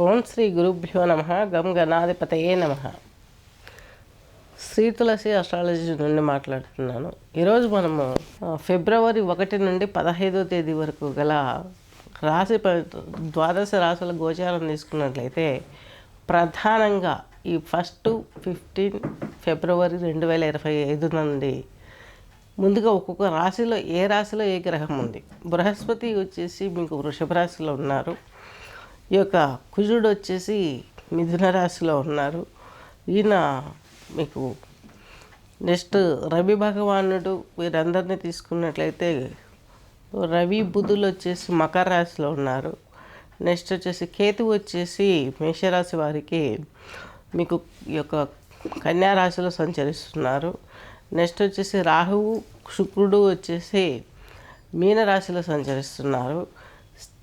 ఓం శ్రీ గురుభ్యో నమ. గం గణాధిపతయే నమ. శ్రీ తులసి అస్ట్రాలజీ నుండి మాట్లాడుతున్నాను. ఈరోజు మనము ఫిబ్రవరి 1 నుండి 15వ తేదీ వరకు గల ద్వాదశ రాశుల గోచారం తీసుకున్నట్లయితే ప్రధానంగా ఈ 15 ఫిబ్రవరి 2025 నుండి ముందుగా ఒక్కొక్క రాశిలో ఏ రాశిలో ఏ గ్రహం ఉంది. బృహస్పతి వచ్చేసి మీకు వృషభ రాశిలో ఉన్నారు. ఈ యొక్క కుజుడు వచ్చేసి మిథున రాశిలో ఉన్నారు. ఈయన మీకు నెక్స్ట్ రవి భగవానుడు వీరందరినీ తీసుకున్నట్లయితే రవి బుధులు వచ్చేసి మకర రాశిలో ఉన్నారు. నెక్స్ట్ వచ్చేసి కేతు వచ్చేసి మేషరాశి వారికి మీకు ఈ యొక్క కన్యా రాశిలో సంచరిస్తున్నారు. నెక్స్ట్ వచ్చేసి రాహువు శుక్రుడు వచ్చేసి మీనరాశిలో సంచరిస్తున్నారు.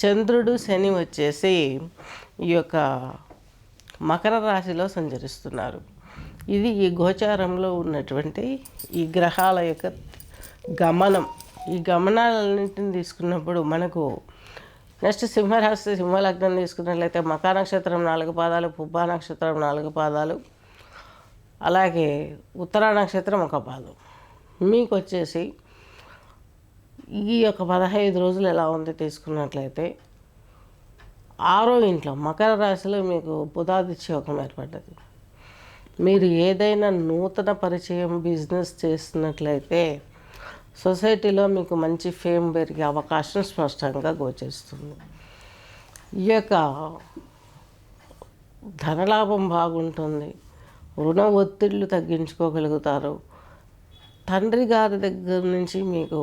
చంద్రుడు శని వచ్చేసి ఈ యొక్క మకర రాశిలో సంచరిస్తున్నారు. ఇది ఈ గోచారంలో ఉన్నటువంటి ఈ గ్రహాల యొక్క గమనం. ఈ గమనాలన్నింటిని తీసుకున్నప్పుడు మనకు నెక్స్ట్ సింహరాశి సింహలగ్నం తీసుకున్నట్లయితే మకా నక్షత్రం 4 పాదాలు, పుబ్బా నక్షత్రం 4 పాదాలు, అలాగే ఉత్తరా నక్షత్రం 1 పాదం. మీకు వచ్చేసి ఈ యొక్క 15 రోజులు ఎలా ఉంది తీసుకున్నట్లయితే 6వ ఇంట్లో మకర రాశిలో మీకు బుధాదిత్య యోగం ఏర్పడ్డది. మీరు ఏదైనా నూతన పరిచయం బిజినెస్ చేస్తున్నట్లయితే సొసైటీలో మీకు మంచి ఫేమ్ పెరిగే అవకాశం స్పష్టంగా గోచరిస్తుంది. ఈ యొక్క ధనలాభం బాగుంటుంది. రుణ ఒత్తిళ్లు తగ్గించుకోగలుగుతారు. తండ్రి గారి దగ్గర నుంచి మీకు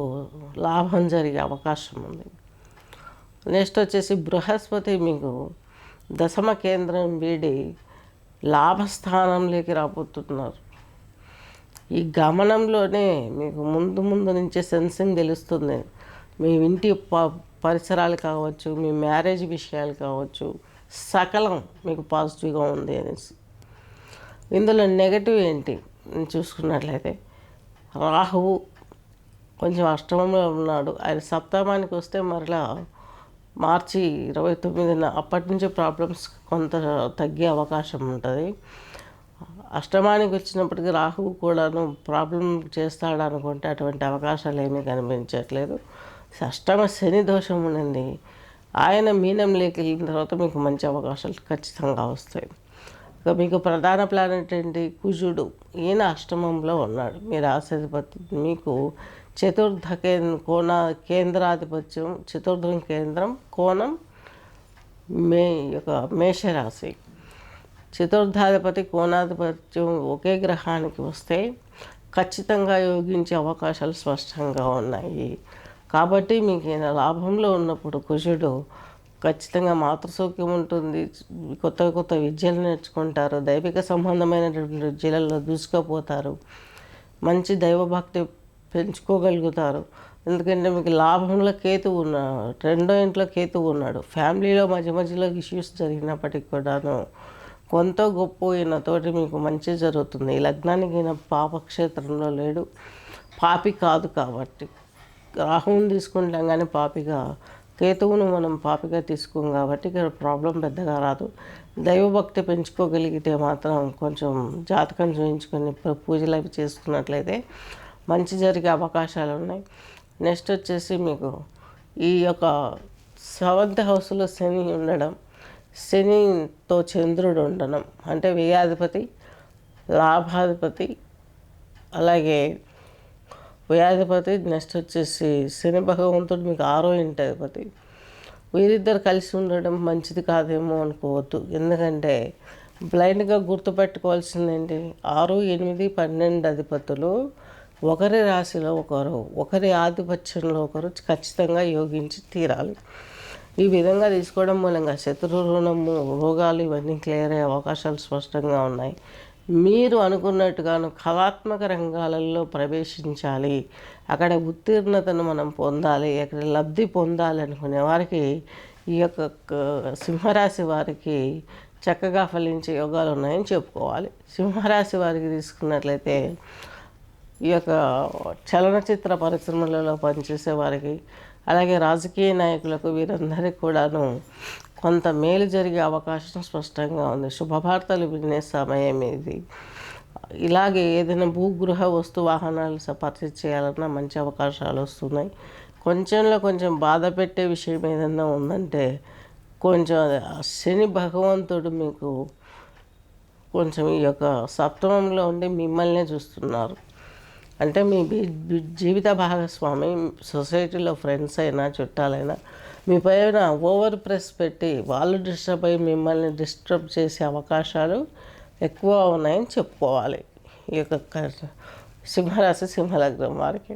లాభం జరిగే అవకాశం ఉంది. నెక్స్ట్ వచ్చేసి బృహస్పతి మీకు దశమ కేంద్రం వీడి లాభస్థానంలోకి రాబోతున్నారు. ఈ గమనంలోనే మీకు ముందు నుంచే సెన్సింగ్ తెలుస్తుంది. మీ ఇంటి పరిసరాలు కావచ్చు, మీ మ్యారేజ్ విషయాలు కావచ్చు, సకలం మీకు పాజిటివ్గా ఉంది అనేసి. ఇందులో నెగటివ్ ఏంటి చూసుకున్నట్లయితే రాహువు కొంచెం అష్టమంలో ఉన్నాడు. ఆయన సప్తమానికి వస్తే మరలా మార్చి 29న అప్పటి నుంచి ప్రాబ్లమ్స్ కొంత తగ్గే అవకాశం ఉంటుంది. అష్టమానికి వచ్చినప్పటికీ రాహువు కూడాను ప్రాబ్లం చేస్తాడు అనుకుంటే అటువంటి అవకాశాలు ఏమీ కనిపించట్లేదు. అష్టమ శని దోషం ఉన్నది. ఆయన మీనంలోకి వెళ్ళిన తర్వాత మీకు మంచి అవకాశాలు ఖచ్చితంగా వస్తాయి. ఇక మీకు ప్రధాన ప్లానెట్ ఏంటి? కుజుడు. ఈయన అష్టమంలో ఉన్నాడు. మీ రాశాధిపతి మీకు చతుర్థ కేంద్రాధిపత్యం, చతుర్థం కేంద్రం కోణం యొక్క మేషరాశి. చతుర్థాధిపతి కోణాధిపత్యం ఒకే గ్రహానికి వస్తే ఖచ్చితంగా యోగించే అవకాశాలు స్పష్టంగా ఉన్నాయి. కాబట్టి మీకు ఈయన లాభంలో ఉన్నప్పుడు కుజుడు ఖచ్చితంగా మాతృసౌఖ్యం ఉంటుంది. కొత్త విద్యలు నేర్చుకుంటారు. దైవిక సంబంధమైనటువంటి విద్యలలో దూసుకుపోతారు. మంచి దైవభక్తి పెంచుకోగలుగుతారు. ఎందుకంటే మీకు లాభంలో కేతువు ఉన్నాడు, 2వ ఇంట్లో కేతువు ఉన్నాడు. ఫ్యామిలీలో మధ్యలో ఇష్యూస్ జరిగినప్పటికీ కూడాను కొంత గొప్ప ఈయనతోటి మీకు మంచి జరుగుతుంది. ఈ లగ్నానికి ఈయన పాపక్షేత్రంలో లేడు, పాపి కాదు. కాబట్టి రాహువుని తీసుకుంటాం కానీ పాపిగా, కేతువును మనం పాపిగా తీసుకోం కాబట్టి ఇక్కడ ప్రాబ్లం పెద్దగా రాదు. దైవభక్తి పెంచుకోగలిగితే మాత్రం కొంచెం జాతకం చూయించుకొని పూజలు అవి చేసుకున్నట్లయితే మంచి జరిగే అవకాశాలు ఉన్నాయి. నెక్స్ట్ వచ్చేసి మీకు ఈ యొక్క 7th హౌస్లో శని ఉండడం, శనితో చంద్రుడు ఉండడం అంటే వ్యయాధిపతి, లాభాధిపతి, అలాగే వ్యయాధిపతి. నెక్స్ట్ వచ్చేసి శని భగవంతుడు మీకు 6వ ఇంటి అధిపతి. వీరిద్దరు కలిసి ఉండడం మంచిది కాదేమో అనుకోవద్దు. ఎందుకంటే బ్లైండ్గా గుర్తుపెట్టుకోవాల్సింది ఏంటి? 6, 8, 12 అధిపతులు ఒకరి రాశిలో ఒకరు, ఒకరి ఆధిపత్యంలో ఒకరు ఖచ్చితంగా యోగించి తీరాలి. ఈ విధంగా తీసుకోవడం మూలంగా శత్రు రుణము, రోగాలు ఇవన్నీ క్లియర్ అయ్యే అవకాశాలు స్పష్టంగా ఉన్నాయి. మీరు అనుకున్నట్టుగాను కళాత్మక రంగాలలో ప్రవేశించాలి, అక్కడ ఉత్తీర్ణతను మనం పొందాలి, అక్కడ లబ్ధి పొందాలి అనుకునే వారికి ఈ యొక్క సింహరాశి వారికి చక్కగా ఫలించే యోగాలు ఉన్నాయని చెప్పుకోవాలి. సింహరాశి వారికి తీసుకున్నట్లయితే ఈ యొక్క చలనచిత్ర పరిశ్రమలలో పనిచేసే వారికి, అలాగే రాజకీయ నాయకులకు వీరందరికీ కూడాను కొంత మేలు జరిగే అవకాశం స్పష్టంగా ఉంది. శుభవార్తలు వినే సమయం ఇది. ఇలాగే ఏదైనా భూగృహ వస్తు వాహనాలు పర్చేజ్ చేయాలన్నా మంచి అవకాశాలు వస్తున్నాయి. కొంచెంలో కొంచెం బాధ పెట్టే విషయం ఏదైనా ఉందంటే కొంచెం శని భగవంతుడు మీకు కొంచెం ఈ యొక్క సప్తమంలో ఉండి మిమ్మల్నే చూస్తున్నారు. అంటే మీ జీవిత భాగస్వామి, సొసైటీలో ఫ్రెండ్స్ అయినా చుట్టాలైనా మీ పైన ఓవర్ ప్రెస్ పెట్టి వాళ్ళు డిస్టర్బ్ అయ్యి మిమ్మల్ని డిస్టర్బ్ చేసే అవకాశాలు ఎక్కువ ఉన్నాయని చెప్పుకోవాలి. ఈ యొక్క సింహరాశి సింహలగ్నం వారికి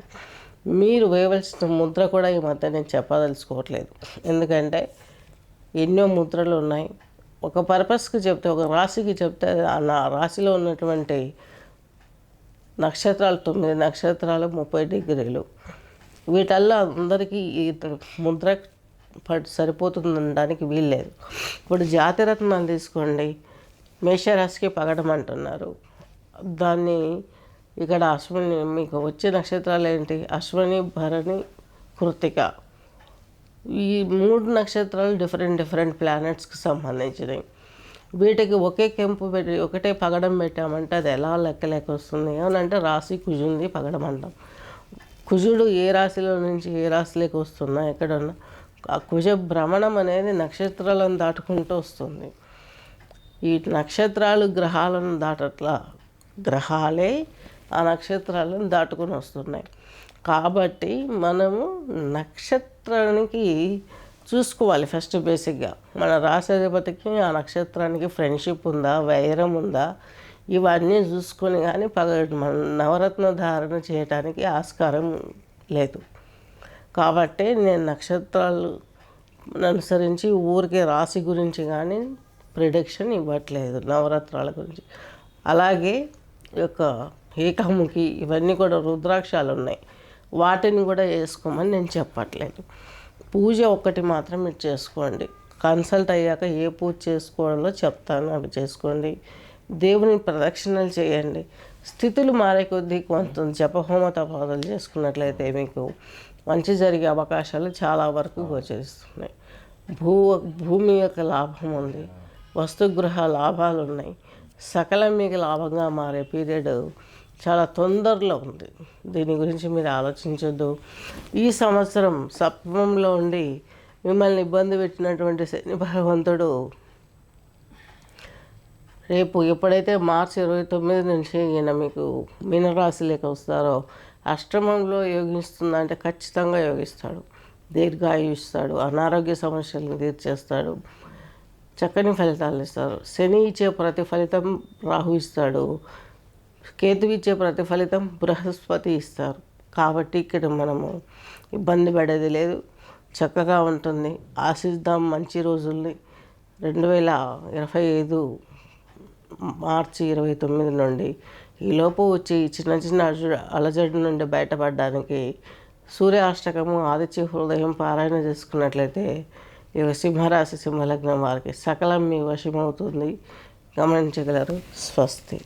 మీరు వేయవలసిన ముద్ర కూడా ఈ మధ్య నేను చెప్పదలుచుకోవట్లేదు. ఎందుకంటే ఎన్నో ముద్రలు ఉన్నాయి. ఒక పర్పస్కి చెప్తే, ఒక రాశికి చెప్తే ఆ రాశిలో ఉన్నటువంటి నక్షత్రాలు 9 నక్షత్రాలు 30 డిగ్రీలు, వీటల్లో అందరికీ ఈ ముద్ర సరిపోతుందనడానికి వీల్లేదు. ఇప్పుడు జాతిరత్నాలు తీసుకోండి, మేషరాశికి పగడం అంటున్నారు. దాన్ని ఇక్కడ అశ్విని, మీకు వచ్చే నక్షత్రాలు ఏంటి? అశ్విని, భరణి, కృత్తిక. ఈ 3 నక్షత్రాలు డిఫరెంట్ ప్లానెట్స్కి సంబంధించినవి. వీటికి ఒకే కెంపు పెట్టి ఒకటే పగడం పెట్టామంటే అది ఎలా లెక్క వస్తుంది ఏమనంటే రాశి కుజుంది పగడం అంటాం. కుజుడు ఏ రాశిలో నుంచి ఏ రాశిలోకి వస్తున్నా ఎక్కడున్నా ఆ కుజ భ్రమణం అనేది నక్షత్రాలను దాటుకుంటూ వస్తుంది. ఈ నక్షత్రాలు గ్రహాలను దాటట్లా, గ్రహాలే ఆ నక్షత్రాలను దాటుకుని వస్తున్నాయి. కాబట్టి మనము నక్షత్రానికి చూసుకోవాలి ఫస్ట్. బేసిక్గా మన రాశాధిపతికి ఆ నక్షత్రానికి ఫ్రెండ్షిప్ ఉందా, వైరం ఉందా, ఇవన్నీ చూసుకొని కానీ మన నవరత్న ధారణ చేయడానికి ఆస్కారం లేదు. కాబట్టి నేను నక్షత్రాలు అనుసరించి ఊరికే రాశి గురించి కానీ ప్రిడిక్షన్ ఇవ్వట్లేదు, నవరత్నాల గురించి. అలాగే ఈ యొక్క ఏకముఖి ఇవన్నీ కూడా రుద్రాక్షాలు ఉన్నాయి, వాటిని కూడా వేసుకోమని నేను చెప్పట్లేదు. పూజ ఒక్కటి మాత్రం మీరు చేసుకోండి. కన్సల్ట్ అయ్యాక ఏ పూజ చేసుకోవాలో చెప్తాను, అవి చేసుకోండి. దేవుని ప్రదక్షిణలు చేయండి. స్థితులు మారే కొద్దీ కొంత జపహోమ తపాదులు చేసుకున్నట్లయితే మీకు మంచి జరిగే అవకాశాలు చాలా వరకు గోచరిస్తున్నాయి. భూమి యొక్క లాభం ఉంది, వస్తుగృహ లాభాలు ఉన్నాయి. సకలం మీకు లాభంగా మారే పీరియడ్ చాలా తొందరలో ఉంది. దీని గురించి మీరు ఆలోచించొద్దు. ఈ సంవత్సరం సప్తమంలో ఉండి మిమ్మల్ని ఇబ్బంది పెట్టినటువంటి శని భగవంతుడు రేపు ఎప్పుడైతే మార్చి 29 నుంచి ఈయన మీకు మీనరాశిలోకి వస్తారో అష్టమంలో యోగిస్తుందంటే ఖచ్చితంగా యోగిస్తాడు. దీర్ఘాయువు ఇస్తాడు, అనారోగ్య సమస్యలను తీర్చేస్తాడు, చక్కని ఫలితాలు ఇస్తారు. శని ఇచ్చే ప్రతి ఫలితం రాహు ఇస్తాడు, కేతువు ఇచ్చే ప్రతిఫలితం బృహస్పతి ఇస్తారు. కాబట్టి ఇక్కడ మనము ఇబ్బంది పడేది లేదు, చక్కగా ఉంటుంది. ఆశిద్దాం మంచి రోజుల్ని. 2025 మార్చి 29 నుండి ఈలోపు వచ్చి చిన్న అలజడి నుండి బయటపడడానికి సూర్యాష్టకము, ఆదిత్య హృదయం పారాయణ చేసుకున్నట్లయితే ఈ సింహరాశి సింహలగ్నం వారికి సకలం మీ వశమవుతుంది. గమనించగలరు. స్వస్తి.